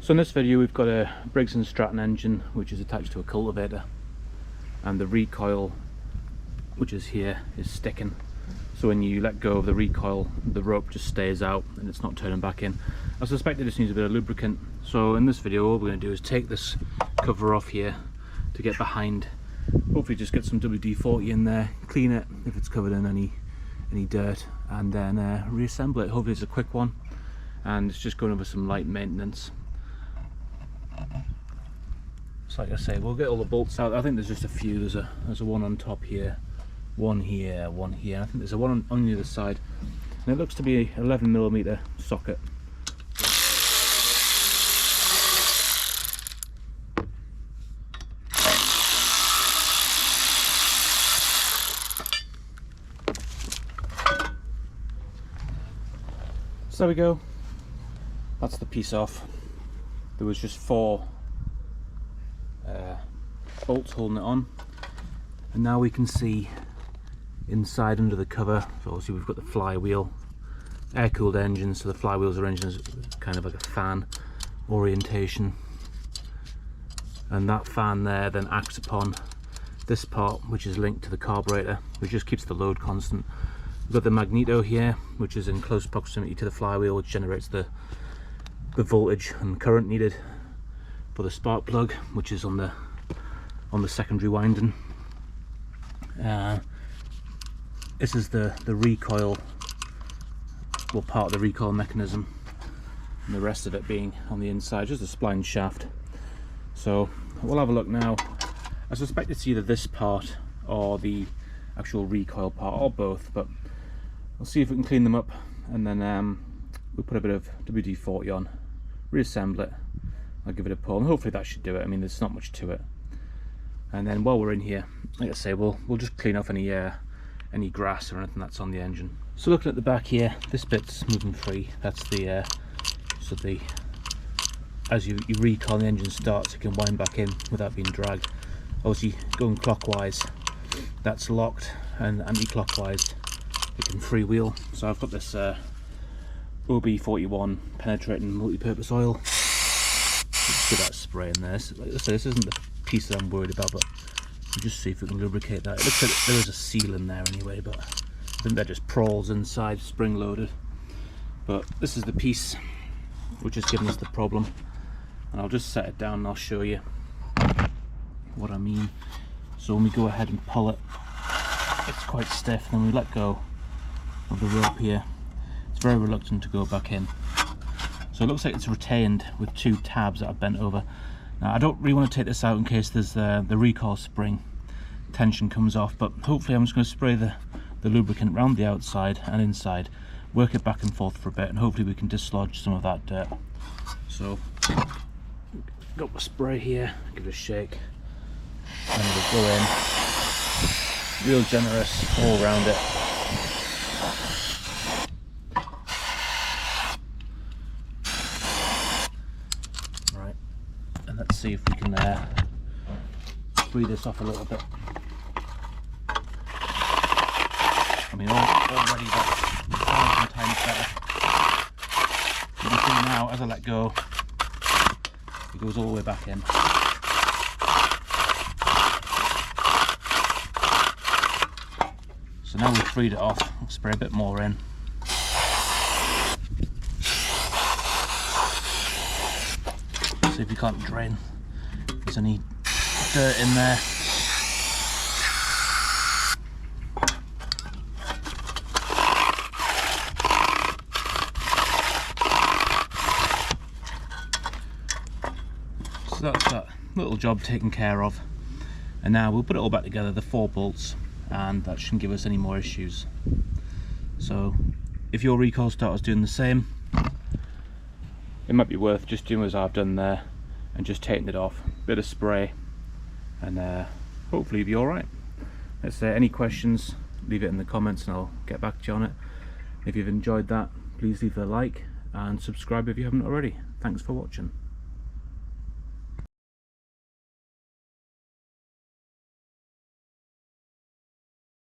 So in this video we've got a Briggs Stratton engine which is attached to a cultivator, and the recoil, which is here, is sticking. So when you let go of the recoil, the rope just stays out and it's not turning back in. I suspect it just needs a bit of lubricant. So in this video all we're going to do is take this cover off here to get behind, hopefully just get some WD-40 in there, clean it if it's covered in any dirt, and then reassemble it. Hopefully it's a quick one and it's just going over some light maintenance. So like I say, we'll get all the bolts out. I think there's just a few. There's a one on top here, one here, one here. I think there's a one on the other side, and it looks to be an 11mm socket. So there we go. That's the piece off. There was just 4 bolts holding it on, and now we can see inside under the cover. So obviously we've got the flywheel, air-cooled engine, so the flywheels are engines kind of like a fan orientation, and that fan there then acts upon this part which is linked to the carburetor, which just keeps the load constant. We've got the magneto here, which is in close proximity to the flywheel, which generates the voltage and current needed for the spark plug, which is on the secondary winding. This is the recoil, well, part of the recoil mechanism, and the rest of it being on the inside, just a spline shaft. So we'll have a look now. I suspect it's either this part or the actual recoil part, or both, but we'll see if we can clean them up, and then we'll put a bit of WD-40 on, reassemble it. I'll give it a pull and hopefully that should do it. I mean, there's not much to it. And then while we're in here, like I say, we'll just clean off any grass or anything that's on the engine. So looking at the back here, this bit's moving free. That's the as you recoil, the engine starts, it can wind back in without being dragged. Obviously going clockwise, that's locked, and anti-clockwise it can freewheel. So I've got this OB41 penetrating multi-purpose oil. Let's get that spray in there. Like I say, this isn't the piece that I'm worried about, but we'll just see if we can lubricate that. It looks like there is a seal in there anyway, but I think that just prawls inside, spring loaded. But this is the piece which is giving us the problem, and I'll just set it down and I'll show you what I mean. So when we go ahead and pull it, it's quite stiff, and then we let go of the rope here, it's very reluctant to go back in. So it looks like it's retained with 2 tabs that are bent over. Now I don't really want to take this out in case there's the recoil spring tension comes off, but hopefully I'm just going to spray the lubricant around the outside and inside, work it back and forth for a bit, and hopefully we can dislodge some of that dirt. So got my spray here, give it a shake, and we'll go in real generous all around it. Let's see if we can free this off a little bit. I mean, already that's 1,000 times better. You can see now, as I let go, it goes all the way back in. So now we've freed it off, I'll spray a bit more in. See if you can't drain if there's any dirt in there. So that's that little job taken care of, and now we'll put it all back together, the 4 bolts, and that shouldn't give us any more issues. So if your recoil starter's doing the same, it might be worth just doing as I've done there and just taking it off, bit of spray, and hopefully you'll be alright. Let's say any questions, leave it in the comments and I'll get back to you on it. If you've enjoyed that, please leave a like and subscribe if you haven't already. Thanks for watching.